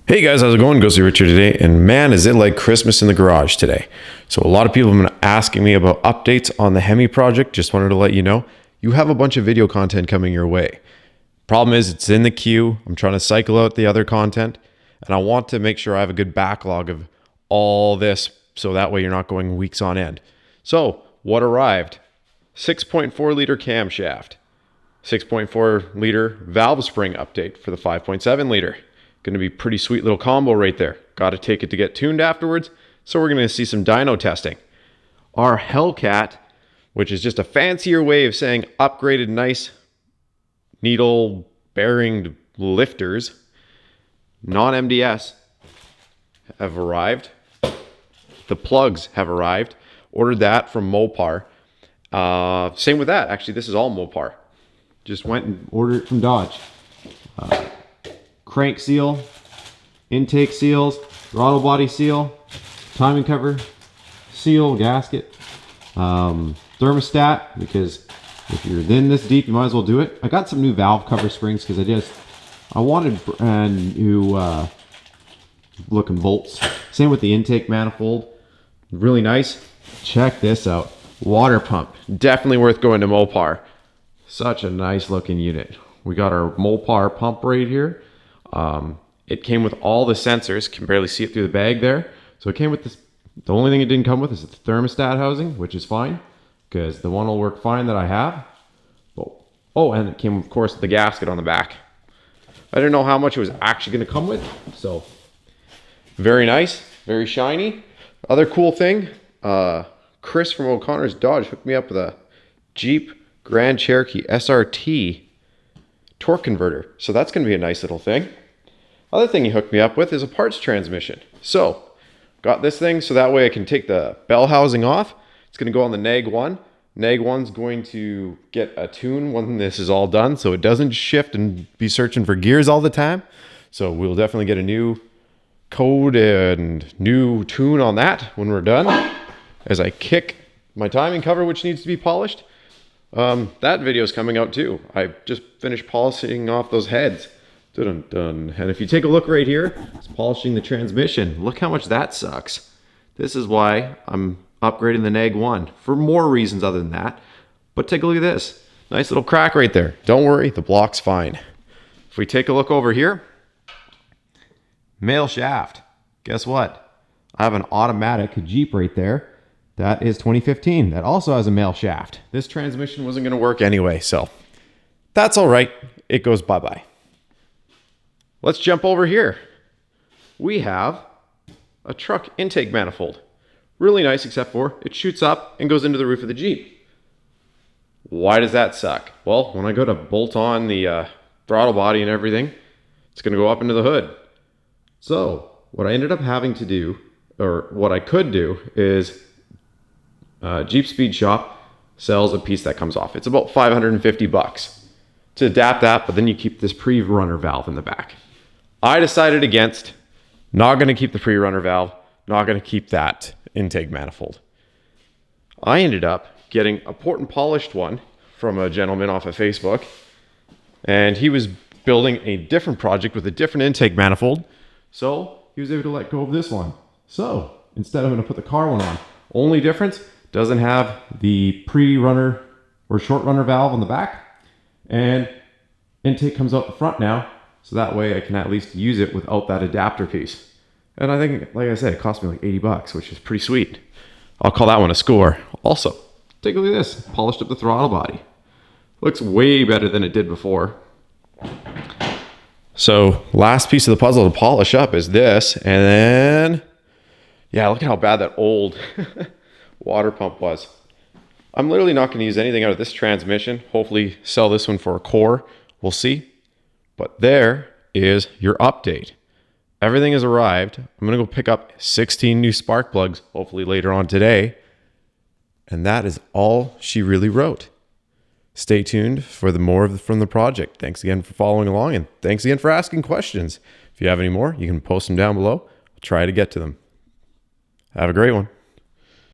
Hey guys, how's it going? Ghosty Richard today, and man, is it like Christmas in the garage today. So a lot of people have been asking me about updates on the Hemi project. Just wanted to let you know, you have a bunch of video content coming your way. Problem is, it's in the queue. I'm trying to cycle out the other content, and I want to make sure I have a good backlog of all this, so that way you're not going weeks on end. So what arrived? 6.4 liter camshaft, 6.4 liter valve spring update for the 5.7 liter. Going to be pretty sweet little combo right there. Got to take it to get tuned afterwards. So we're going to see some dyno testing. Our Hellcat, which is just a fancier way of saying upgraded nice needle bearing lifters, non-MDS, have arrived. The plugs have arrived. Ordered that from Mopar. Same with that. Actually, this is all Mopar. Just went and ordered it from Dodge. Crank seal, intake seals, throttle body seal, timing cover, seal, gasket, thermostat, because if you're in this deep, you might as well do it. I got some new valve cover springs because I wanted brand new looking bolts. Same with the intake manifold. Really nice. Check this out. Water pump. Definitely worth going to Mopar. Such a nice looking unit. We got our Mopar pump right here. It came with all the sensors. Can barely see it through the bag there. So it came with this. The only thing it didn't come with is the thermostat housing, which is fine because the one will work fine that I have. Oh, and it came, of course, with the gasket on the back. I didn't know how much it was actually going to come with. So very nice, very shiny. Other cool thing, Chris from O'Connor's Dodge hooked me up with a Jeep Grand Cherokee SRT torque converter. So that's going to be a nice little thing. Other thing he hooked me up with is a parts transmission. So got this thing so that way I can take the bell housing off. It's going to go on the Nag 1. Nag 1's going to get a tune when this is all done so it doesn't shift and be searching for gears all the time. So we'll definitely get a new code and new tune on that when we're done. As I kick my timing cover, which needs to be polished. That video is coming out too. I just finished polishing off those heads. Dun, dun. And if you take a look right here, it's polishing the transmission. Look how much that sucks. This is why I'm upgrading the Nag 1 for more reasons other than that. But take a look at this. Nice little crack right there. Don't worry, the block's fine. If we take a look over here, male shaft. Guess what? I have an automatic Jeep right there. That is 2015. That also has a male shaft. This transmission wasn't going to work anyway, so that's all right. It goes bye-bye. Let's jump over here. We have a truck intake manifold. Really nice, except for it shoots up and goes into the roof of the Jeep. Why does that suck? Well, when I go to bolt on the throttle body and everything, it's going to go up into the hood. So what I ended up having to do, or what I could do, is Jeep Speed Shop sells a piece that comes off. It's about $550 to adapt that, but then you keep this pre-runner valve in the back. I decided against not going to keep the pre-runner valve, not going to keep that intake manifold. I ended up getting a port and polished one from a gentleman off of Facebook, and he was building a different project with a different intake manifold, so he was able to let go of this one. So instead I'm going to put the car one on. Only difference, doesn't have the pre-runner or short runner valve on the back, and intake comes out the front now, so that way I can at least use it without that adapter piece. And I think, like I said, it cost me like $80, which is pretty sweet. I'll call that one a score. Also, take a look at this. Polished up the throttle body. Looks way better than it did before. So last piece of the puzzle to polish up is this, and then, yeah, look at how bad that old water pump was. I'm literally not going to use anything out of this transmission. Hopefully sell this one for a core. We'll see. But there is your update. Everything has arrived. I'm going to go pick up 16 new spark plugs, hopefully later on today. And that is all she really wrote. Stay tuned for the more from the project. Thanks again for following along, and thanks again for asking questions. If you have any more, you can post them down below. I'll try to get to them. Have a great one.